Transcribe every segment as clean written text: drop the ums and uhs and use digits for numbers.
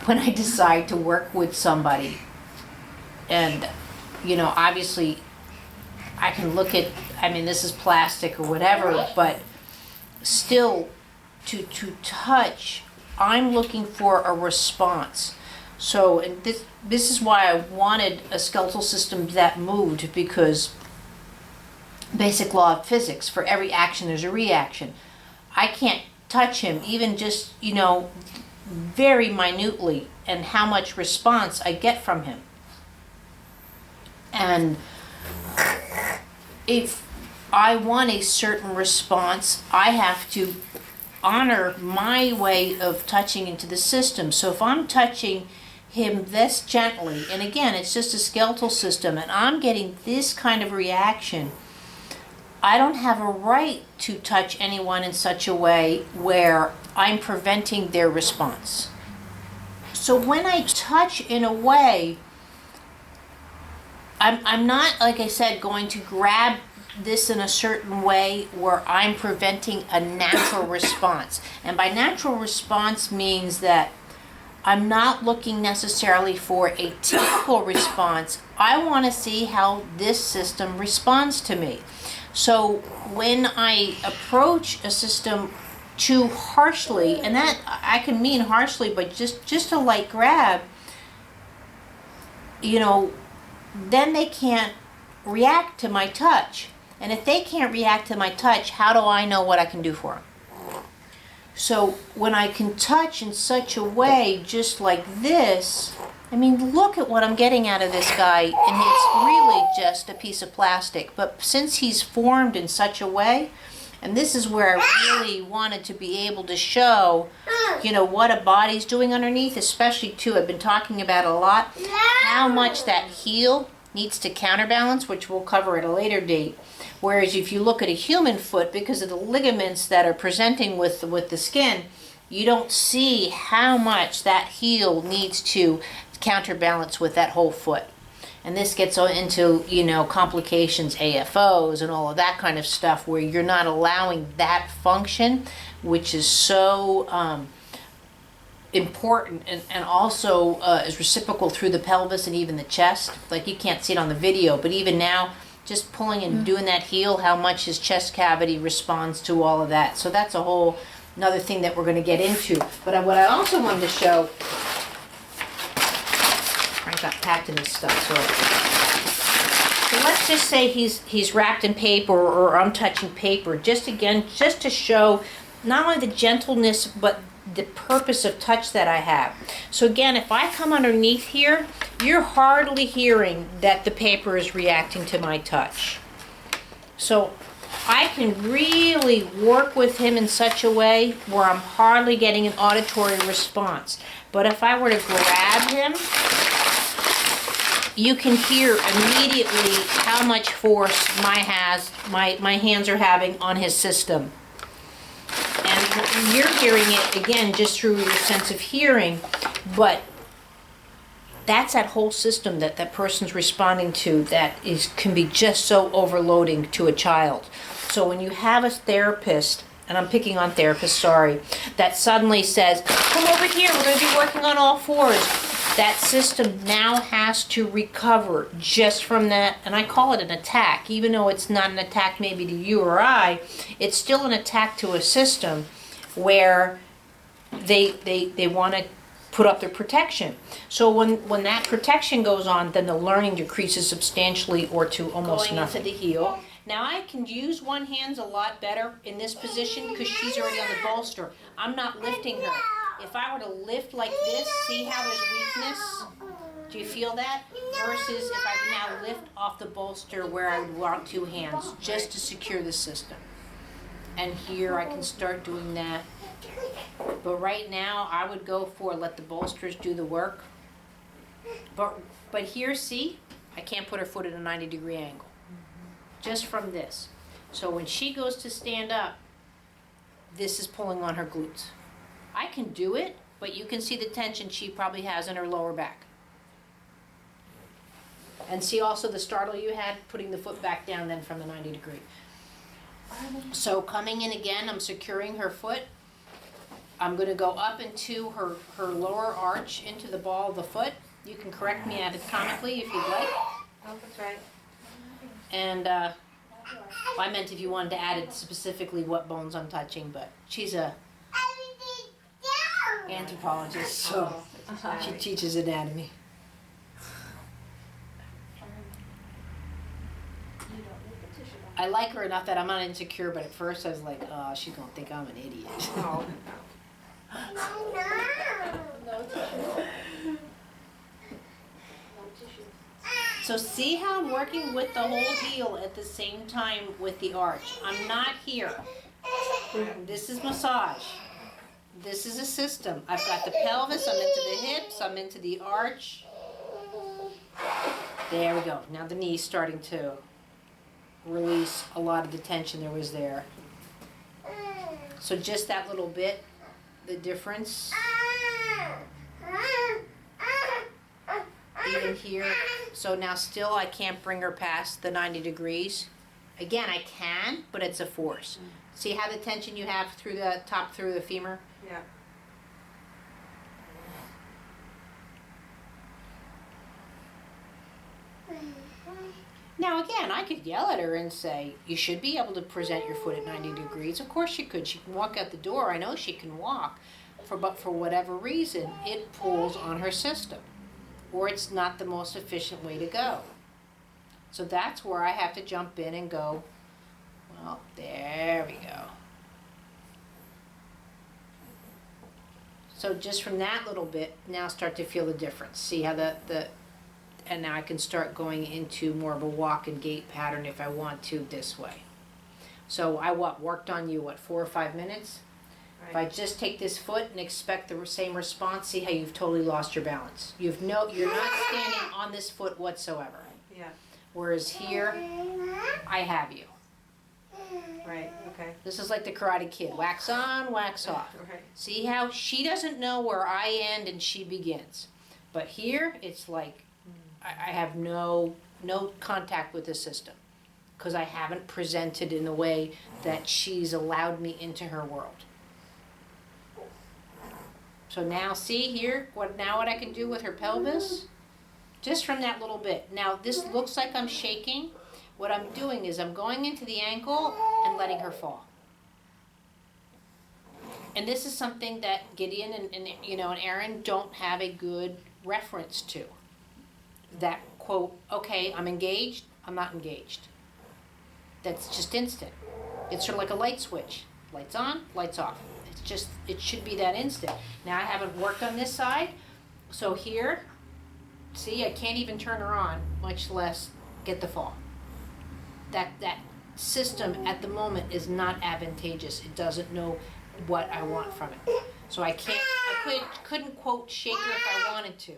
when I decide to work with somebody. And, you know, obviously I can look at, I mean, this is plastic or whatever, but still to touch, I'm looking for a response. So, and this is why I wanted a skeletal system that moved, because basic law of physics, for every action there's a reaction. I can't touch him, even just, you know, very minutely, and how much response I get from him. And if I want a certain response, I have to honor my way of touching into the system. So if I'm touching him this gently, and again, it's just a skeletal system, and I'm getting this kind of reaction, I don't have a right to touch anyone in such a way where I'm preventing their response. So when I touch in a way, I'm not, like I said, going to grab this in a certain way where I'm preventing a natural response. And by natural response means that I'm not looking necessarily for a typical response. I want to see how this system responds to me. So when I approach a system too harshly, and that I can mean harshly, but just a light grab, you know, then they can't react to my touch. And if they can't react to my touch, how do I know what I can do for them? So when I can touch in such a way, just like this, I mean, look at what I'm getting out of this guy, and it's really just a piece of plastic. But since he's formed in such a way, and this is where I really wanted to be able to show, you know, what a body's doing underneath, especially too, I've been talking about a lot, how much that heel needs to counterbalance, which we'll cover at a later date. Whereas if you look at a human foot, because of the ligaments that are presenting with the skin, you don't see how much that heel needs to counterbalance with that whole foot. And this gets into, you know, complications, AFOs, and all of that kind of stuff, where you're not allowing that function, which is so important, and also is reciprocal through the pelvis and even the chest. Like, you can't see it on the video, but even now, just pulling and doing that heel, how much his chest cavity responds to all of that. So that's a whole another thing that we're going to get into. But what I also wanted to show, I got packed in this stuff. So let's just say he's wrapped in paper, or I'm touching paper. Just to show not only the gentleness, but the purpose of touch that I have. So again, if I come underneath here, you're hardly hearing that the paper is reacting to my touch. So I can really work with him in such a way where I'm hardly getting an auditory response. But if I were to grab him, you can hear immediately how much force my hands are having on his system. And you're hearing it, again, just through your sense of hearing, but that's that whole system that that person's responding to that can be just so overloading to a child. So when you have a therapist, and I'm picking on therapists, sorry, that suddenly says, come over here, we're going to be working on all fours, that system now has to recover just from that, and I call it an attack, even though it's not an attack maybe to you or I, it's still an attack to a system where they want to put up their protection. So when that protection goes on, then the learning decreases substantially or to almost nothing. Into the heel. Now I can use one hand a lot better in this position because she's already on the bolster. I'm not lifting her. If I were to lift like this, see how there's weakness? Do you feel that? Versus if I can now lift off the bolster where I would walk two hands just to secure the system. And here I can start doing that. But right now I would go for let the bolsters do the work. But here, see, I can't put her foot at a 90-degree angle. Just from this. So when she goes to stand up, this is pulling on her glutes. I can do it, but you can see the tension she probably has in her lower back. And see also the startle you had putting the foot back down then from the 90 degree. So coming in again, I'm securing her foot. I'm going to go up into her lower arch, into the ball of the foot. You can correct me anatomically if you'd like. Oh, that's right. And I meant if you wanted to add it specifically what bones I'm touching, but she's a anthropologist, so she teaches anatomy. I like her enough that I'm not insecure, but at first I was like, oh, she's going to think I'm an idiot. Oh. So see how I'm working with the whole heel at the same time with the arch. I'm not here. This is massage. This is a system. I've got the pelvis, I'm into the hips, I'm into the arch. There we go. Now the knee's starting to release a lot of the tension there was there. So just that little bit, the difference. Even here. So now still I can't bring her past the 90 degrees. Again, I can, but it's a force. See how the tension you have through the top, through the femur? Yeah. Now again, I could yell at her and say, you should be able to present your foot at 90 degrees. Of course she could. She can walk out the door. I know she can walk. But for whatever reason, it pulls on her system. Or it's not the most efficient way to go. So that's where I have to jump in and go, well, there we go. So just from that little bit, now start to feel the difference. See how and now I can start going into more of a walk and gait pattern if I want to this way. So I worked on you, 4 or 5 minutes? Right. If I just take this foot and expect the same response, see how you've totally lost your balance. You're not standing on this foot whatsoever. Yeah. Whereas here, I have you. Right. Okay. This is like the Karate Kid. Wax on, wax off. Right. See how she doesn't know where I end and she begins. But here, it's like I have no contact with the system because I haven't presented in the way that she's allowed me into her world. So now see here, what I can do with her pelvis? Just from that little bit. Now this looks like I'm shaking. What I'm doing is I'm going into the ankle and letting her fall. And this is something that Gideon and Aaron don't have a good reference to. That quote, okay, I'm engaged, I'm not engaged. That's just instant. It's sort of like a light switch. Lights on, lights off. It should be that instant. Now I haven't worked on this side, so here, see, I can't even turn her on, much less get the fall. That system at the moment is not advantageous. It doesn't know what I want from it. So I couldn't quote shake her if I wanted to.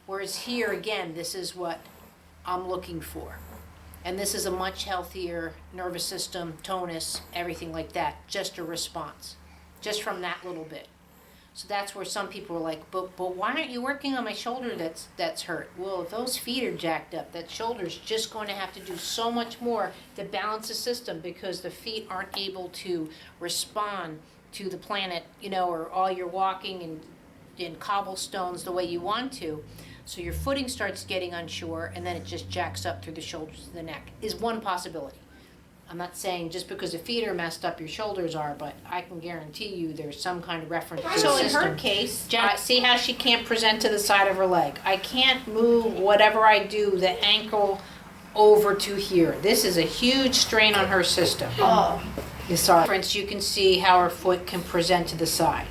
Whereas here, again, this is what I'm looking for. And this is a much healthier nervous system, tonus, everything like that, just a response. Just from that little bit. So that's where some people are like, but why aren't you working on my shoulder that's hurt? Well, if those feet are jacked up, that shoulder's just going to have to do so much more to balance the system because the feet aren't able to respond to the planet, or all your walking in cobblestones the way you want to. So your footing starts getting unsure and then it just jacks up through the shoulders to the neck, is one possibility. I'm not saying just because the feet are messed up, your shoulders are, but I can guarantee you there's some kind of reference to the system. So in her case, see how she can't present to the side of her leg. I can't move whatever I do, the ankle over to here. This is a huge strain on her system. Oh. Sorry. For instance, you can see how her foot can present to the side.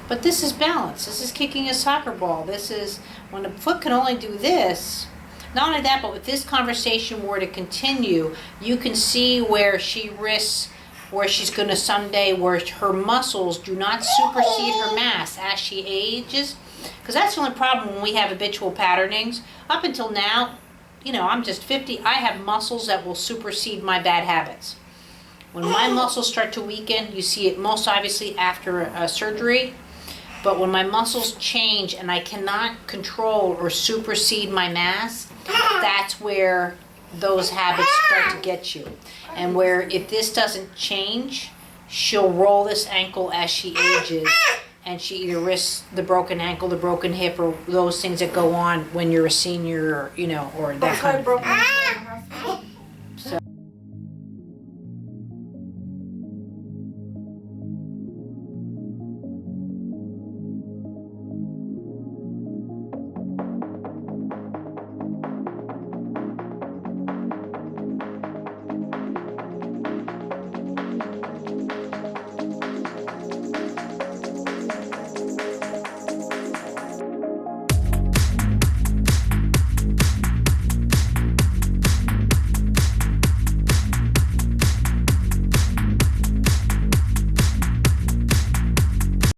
But this is balance. This is kicking a soccer ball. This is, when the foot can only do this, not only that, but if this conversation were to continue, you can see where she risks, where she's going to someday, where her muscles do not supersede her mass as she ages. Because that's the only problem when we have habitual patternings. Up until now, I'm just 50. I have muscles that will supersede my bad habits. When my muscles start to weaken, you see it most obviously after a surgery. But when my muscles change and I cannot control or supersede my mass, that's where those habits start to get you. And where if this doesn't change, she'll roll this ankle as she ages, and she either risks the broken ankle, the broken hip, or those things that go on when you're a senior, or, or that That's why kind I of broke thing. my ankle in the hospital. So.